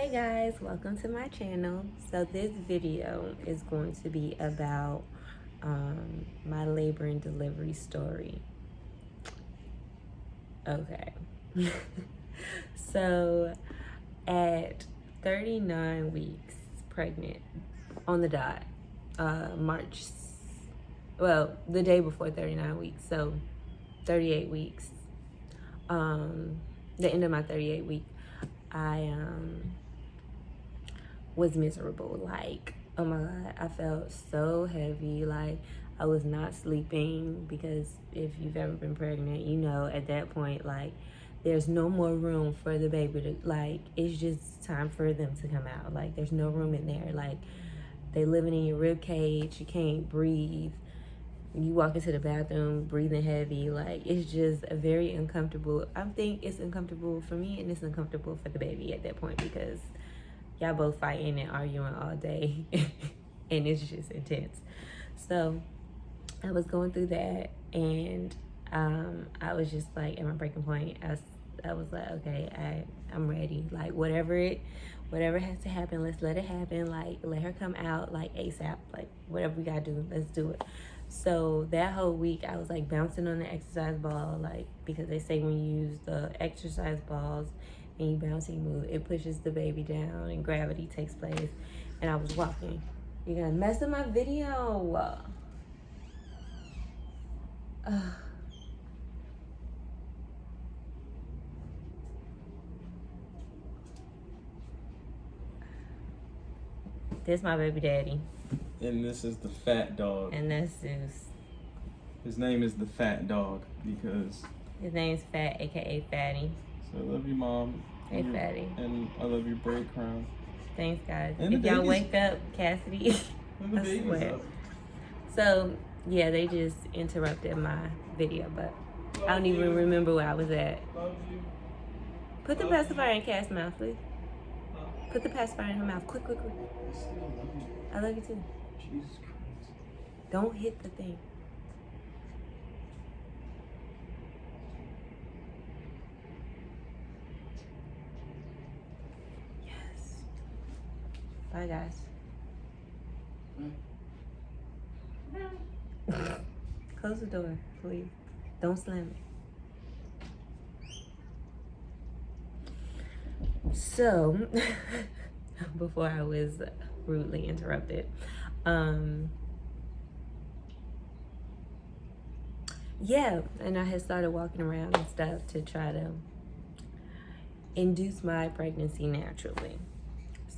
Hi guys, welcome to my channel. So this video is going to be about my labor and delivery story. Okay. So at 39 weeks pregnant on the dot, the day before 39 weeks, so 38 weeks, the end of my 38 week, I was miserable. Like, oh my God, I felt so heavy. Like, I was not sleeping because if you've ever been pregnant, you know, at that point, like, there's no more room for the baby to, like, it's just time for them to come out. Like, there's no room in there. Like, they living in your rib cage. You can't breathe. You walk into the bathroom breathing heavy. Like, it's just a very uncomfortable. I think it's uncomfortable for me and it's uncomfortable for the baby at that point because y'all both fighting and arguing all day and it's just intense. So I was going through that and I was just like at my breaking point. I was like, okay, I'm ready. Like whatever has to happen, let's let it happen. Like let her come out like ASAP. Like whatever we gotta do, let's do it. So that whole week I was like bouncing on the exercise ball, like because they say when you use the exercise balls and you bounce and you move, it pushes the baby down and gravity takes place. And I was walking. You're gonna mess up my video. This my baby daddy. And this is the fat dog. And that's Zeus. His name is the fat dog because His name's Fat, aka Fatty. so I love you, Mom. Hey, Fatty. And I love your braid crown. Thanks, guys. And if y'all wake up, Cassidy, I swear. Up. So, yeah, they just interrupted my video, but I don't even remember where I was at. Love you. Put the pacifier in Cass' mouth, please. Put the pacifier in her mouth. Quick, quick, quick. I love you too. Jesus Christ. Don't hit the thing. Yes. Bye, guys. Close the door, please. Don't slam it. So, before I was rudely interrupted, yeah, and I had started walking around and stuff to try to induce my pregnancy naturally.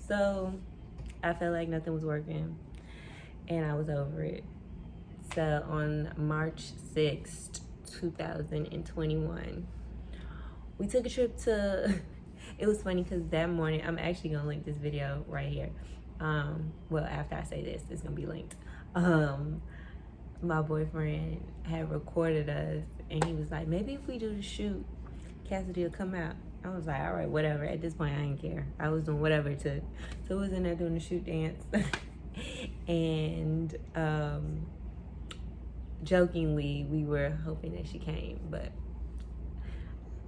So, I felt like nothing was working, and I was over it. So, on March 6th, 2021, we took a trip to... It was funny because that morning, I'm actually going to link this video right here. Well, after I say this, it's going to be linked. My boyfriend had recorded us, and he was like, maybe if we do the shoot, Cassidy will come out. I was like, all right, whatever. At this point, I didn't care. I was doing whatever it took. So we was in there doing the shoot dance. And jokingly, we were hoping that she came. But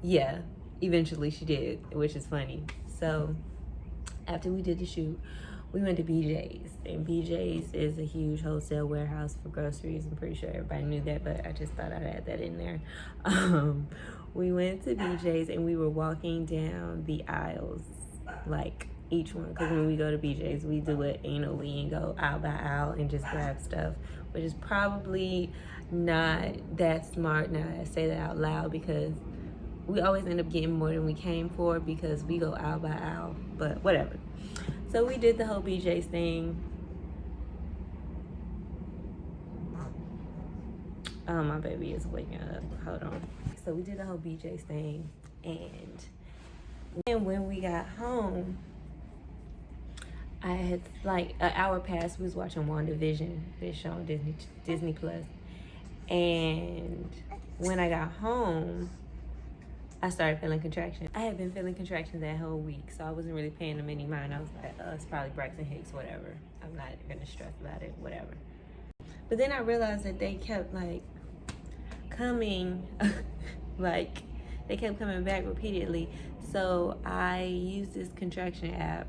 yeah, eventually she did, which is funny. So after we did the shoot, we went to BJ's, and BJ's is a huge wholesale warehouse for groceries. I'm pretty sure everybody knew that, but I just thought I'd add that in there. We went to BJ's and we were walking down the aisles, like each one, because when we go to BJ's, we do it anally and go aisle by aisle and just grab stuff, which is probably not that smart now that I say that out loud, because we always end up getting more than we came for because we go aisle by aisle, but whatever. So we did the whole BJ's thing. Oh, my baby is waking up. Hold on. So we did the whole BJ's thing, and then when we got home, I had like an hour passed. We was watching WandaVision, this show on Disney Plus, and when I got home, I started feeling contractions. I had been feeling contractions that whole week, so I wasn't really paying them any mind. I was like, it's probably Braxton Hicks, whatever. I'm not gonna stress about it, whatever. But then I realized that they kept like coming like they kept coming back repeatedly. So I used this contraction app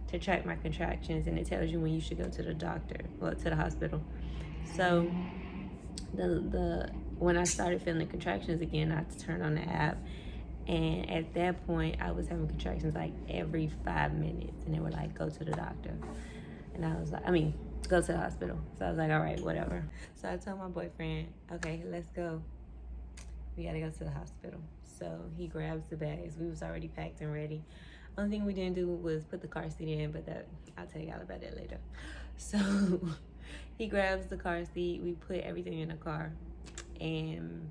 to track my contractions, and it tells you when you should go to the doctor or to the hospital. So the when I started feeling the contractions again, I turned on the app, and at that point I was having contractions like every 5 minutes, and they were like, go to the doctor. And I was like, go to the hospital. So I was like, all right, whatever. So I told my boyfriend, okay, let's go. We gotta go to the hospital. So he grabs the bags. We was already packed and ready. Only thing we didn't do was put the car seat in, but that I'll tell y'all about that later. So he grabs the car seat. We put everything in the car, and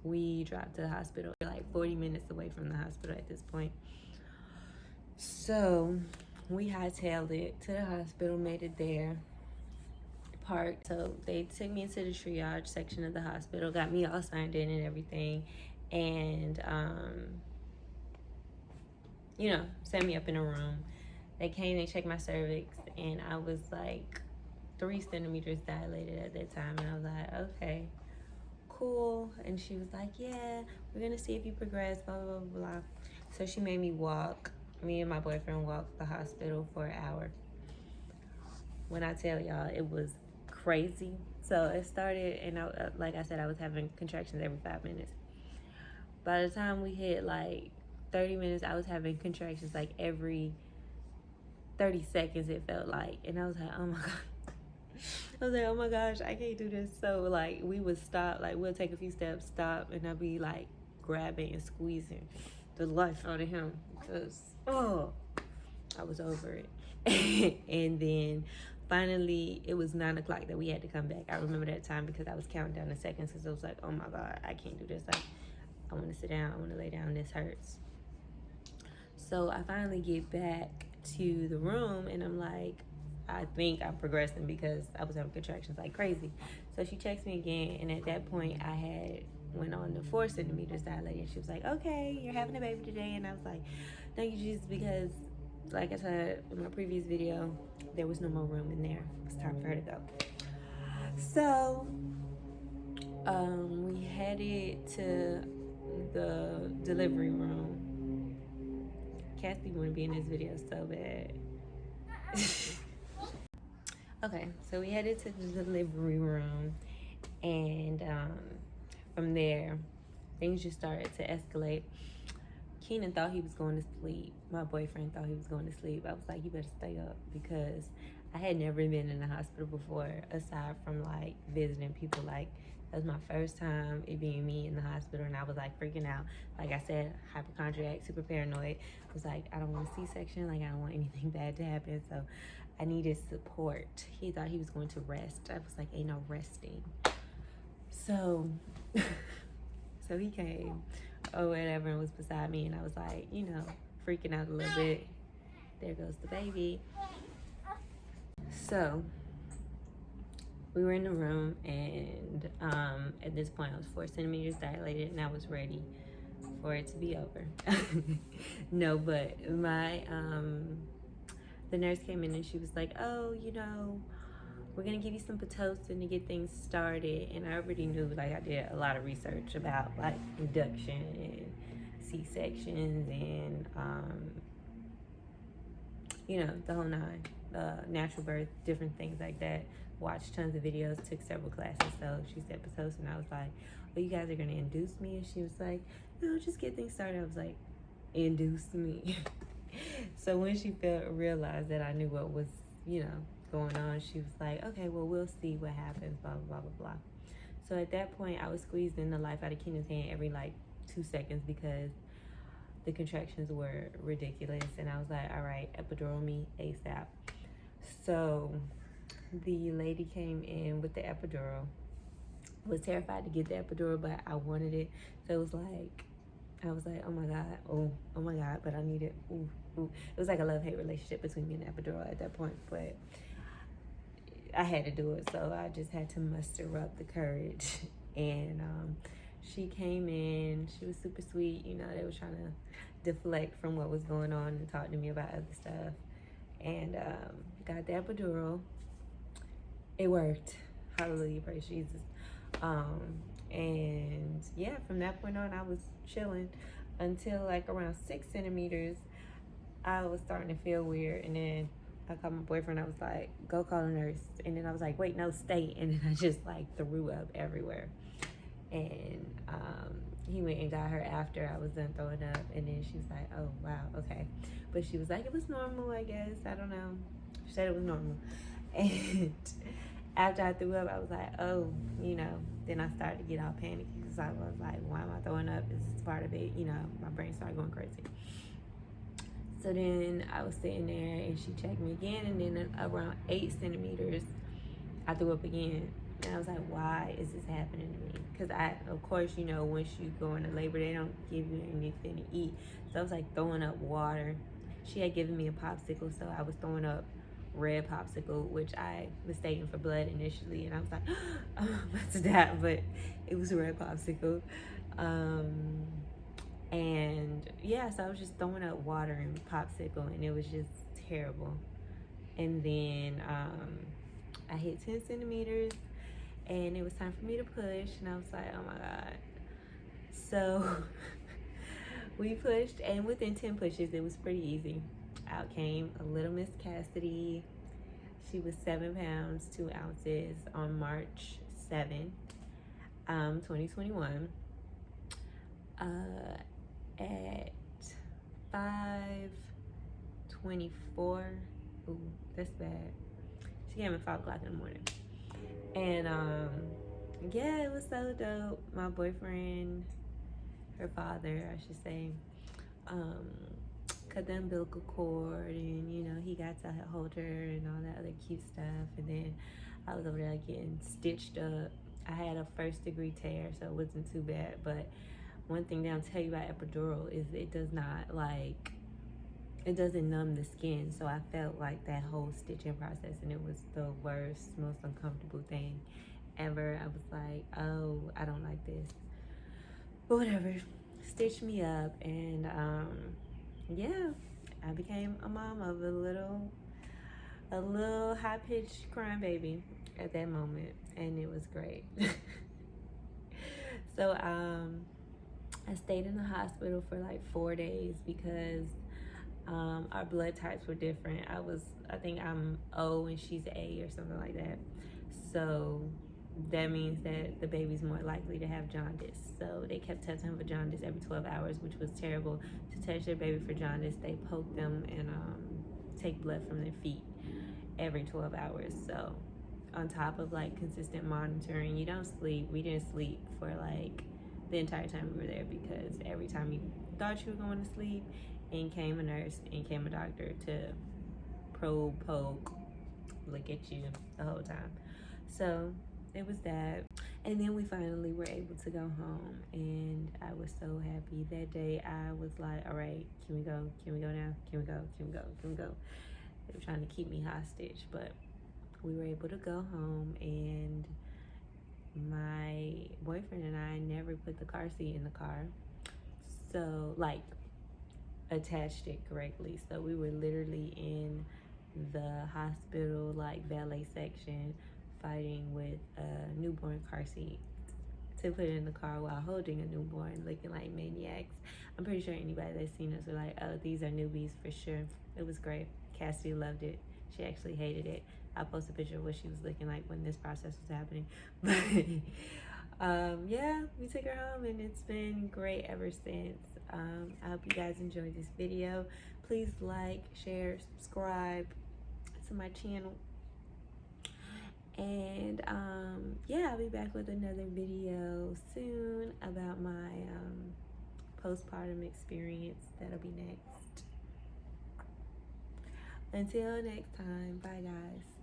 we drive to the hospital. We're like 40 minutes away from the hospital at this point. So we hightailed it to the hospital, made it there, parked. So they took me into the triage section of the hospital, got me all signed in and everything, and set me up in a room. They came, they checked my cervix, and I was like 3 centimeters dilated at that time. And I was like, okay, cool. And she was like, yeah, we're gonna see if you progress, blah, blah, blah, blah. So she made me walk. Me and my boyfriend walked the hospital for an hour. When I tell y'all, it was crazy. So it started, and like I said, I was having contractions every 5 minutes. By the time we hit like 30 minutes, I was having contractions like every 30 seconds, it felt like. And I was like, oh my God. I was like, oh my gosh, I can't do this. So like we would stop, like we'll take a few steps, stop, and I'll be like grabbing and squeezing the life out of him because I was over it. And then finally it was 9 o'clock that we had to come back. I remember that time because I was counting down the seconds because I was like, oh my God, I can't do this. Like, I want to sit down, I want to lay down, this hurts. So I finally get back to the room, and I'm like, I think I'm progressing because I was having contractions like crazy. So she checks me again, and at that point I had went on to 4 centimeters dilated. She was like, okay, you're having a baby today. And I was like, thank you, Jesus, because like I said in my previous video, there was no more room in there. It was time for her to go. So we headed to the delivery room. Cassie wouldn't be in this video so bad. Okay, so we headed to the delivery room, and from there, things just started to escalate. Keenan thought he was going to sleep. My boyfriend thought he was going to sleep. I was like, you better stay up, because I had never been in the hospital before, aside from like visiting people. Like, that was my first time it being me in the hospital, and I was like freaking out. Like I said, hypochondriac, super paranoid. I was like, I don't want a C-section. Like, I don't want anything bad to happen. So I needed support. He thought he was going to rest. I was like, ain't no resting. So, so he came or whatever and was beside me, and I was like, freaking out a little bit. There goes the baby. So we were in the room, and at this point I was 4 centimeters dilated, and I was ready for it to be over. No, but the nurse came in and she was like, oh, we're gonna give you some Pitocin to get things started. And I already knew, like, I did a lot of research about like induction and C-sections and the whole nine, natural birth, different things like that. Watched tons of videos, took several classes. So she said Pitocin, and I was like, oh, you guys are gonna induce me? And she was like, no, just get things started. I was like, induce me. So when she realized that I knew what was, going on, she was like, okay, well, we'll see what happens, blah, blah, blah, blah. So at that point, I was squeezing the life out of Keenan's hand every, 2 seconds because the contractions were ridiculous. And I was like, all right, epidural me ASAP. So the lady came in with the epidural. I was terrified to get the epidural, but I wanted it. So it was like, I was like, oh my God, oh my God, but I need it. Ooh. It was like a love-hate relationship between me and the epidural at that point, but I had to do it, so I just had to muster up the courage. And she came in, she was super sweet, they were trying to deflect from what was going on and talk to me about other stuff. And got the epidural. It worked. Hallelujah, praise Jesus. And yeah, from that point on, I was chilling until like around 6 centimeters. I was starting to feel weird, and then I called my boyfriend. I was like, "Go call a nurse," and then I was like, "Wait, no, stay," and then I just like threw up everywhere. And he went and got her after I was done throwing up, and then she was like, "Oh wow, okay," but she was like, "It was normal, I guess. I don't know." She said it was normal, and after I threw up, I was like, "Oh, you know." Then I started to get all panicky because I was like, "Why am I throwing up? Is this part of it?" You know, my brain started going crazy. So then I was sitting there and she checked me again, and then around 8 centimeters, I threw up again. And I was like, why is this happening to me? Because of course, you know, once you go into labor, they don't give you anything to eat. So I was like throwing up water. She had given me a popsicle, so I was throwing up red popsicle, which I mistaken for blood initially. And I was like, I'm about to die, but it was red popsicle. And yeah, so I was just throwing up water and popsicle, and it was just terrible. And then I hit 10 centimeters, and it was time for me to push, and I was like, oh my God. So we pushed, and within 10 pushes, it was pretty easy. Out came a little Miss Cassidy. She was 7 pounds, 2 ounces on March 7th, 2021. At 5:24. Ooh, that's bad. She came at 5 o'clock in the morning. And yeah, it was so dope. My boyfriend, her father, I should say, cut the umbilical cord, and you know, he got to hold her and all that other cute stuff. And then I was over there getting stitched up. I had a 1st-degree tear, so it wasn't too bad. But one thing they'll tell you about epidural is it does not like, it doesn't numb the skin. So I felt like that whole stitching process, and it was the worst, most uncomfortable thing ever. I was like, oh, I don't like this. But whatever. Stitched me up, and yeah, I became a mom of a little high-pitched crying baby at that moment, and it was great. So I stayed in the hospital for like 4 days because our blood types were different. I think I'm O and she's A or something like that. So that means that the baby's more likely to have jaundice. So they kept testing for jaundice every 12 hours, which was terrible. To test their baby for jaundice, they poke them and take blood from their feet every 12 hours. So on top of like consistent monitoring, you don't sleep. We didn't sleep for like the entire time we were there, because every time you thought you were going to sleep, in came a nurse, in came a doctor to probe, poke, look at you the whole time. So it was that. And then we finally were able to go home, and I was so happy. That day I was like, all right, can we go? Can we go now? Can we go? Can we go? Can we go? They were trying to keep me hostage, but we were able to go home, and my boyfriend and I never put the car seat in the car. So like attached it correctly. So we were literally in the hospital like valet section fighting with a newborn car seat to put it in the car while holding a newborn, looking like maniacs. I'm pretty sure anybody that's seen us were like, oh, these are newbies for sure. It was great. Cassidy loved it. She actually hated it. I'll post a picture of what she was looking like when this process was happening. But yeah, we took her home, and it's been great ever since. I hope you guys enjoyed this video. Please like, share, subscribe to my channel. And yeah, I'll be back with another video soon about my postpartum experience. That'll be next. Until next time, bye guys.